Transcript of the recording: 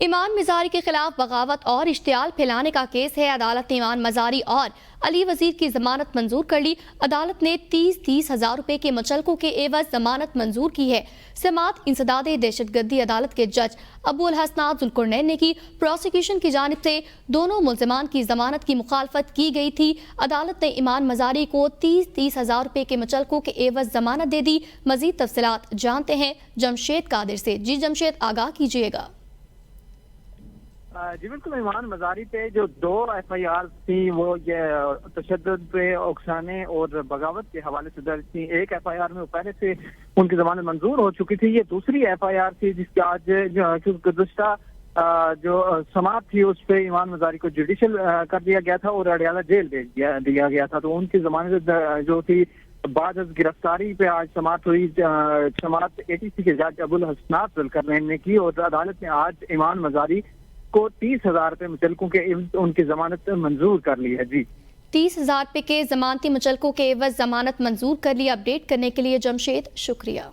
ईमान मजारी के खिलाफ बगावत और इश्तियाल फैलाने का केस है। अदालत ने ईमान मजारी और अली वजीर की जमानत मंजूर कर ली। अदालत ने 30-30 हजार रुपए के मुचलकों के एवज जमानत मंजूर की है। समात इंसदादे दहशतगर्दी अदालत के जज अबुल हसनात जुल्कुरनैन ने की। प्रोसिक्यूशन की जानिब से दोनों मुल्जिमान की जमानत की मुखालफत की गई थी। अदालत ने ईमान मजारी को 30-30 हजार रुपए के मुचलकों के एवज जमानत दे दी। मजीद तफसीलात जानते हैं जमशेद कादिर से। जी जमशेद, आगाह कीजिएगा। जी बिल्कुल, ईमान मजारी पे जो 2 FIR थी वो ये तशद्दुद पे, उकसाने और बगावत के हवाले से दर्ज थी। एक FIR में पहले से उनकी जमानत मंजूर हो चुकी थी। ये दूसरी FIR थी जिसके आज गुज़श्ता जो समात थी उस पे ईमान मजारी को जुडिशल कर दिया गया था और अडियाला जेल भेज दिया गया था। तो उनकी जमानत जो थी बाद गिरफ्तारी पे आज समात हुई। समात ATC के जज अबुल हसनात जुल्कुरनैन ने की और अदालत ने आज ईमान मजारी को 30 हजार रुपए मुचलकों के उनकी जमानत मंजूर कर ली है। जी, 30 हजार रुपए के जमानती मुचलकों के एवज जमानत मंजूर कर ली। अपडेट करने के लिए जमशेद, शुक्रिया।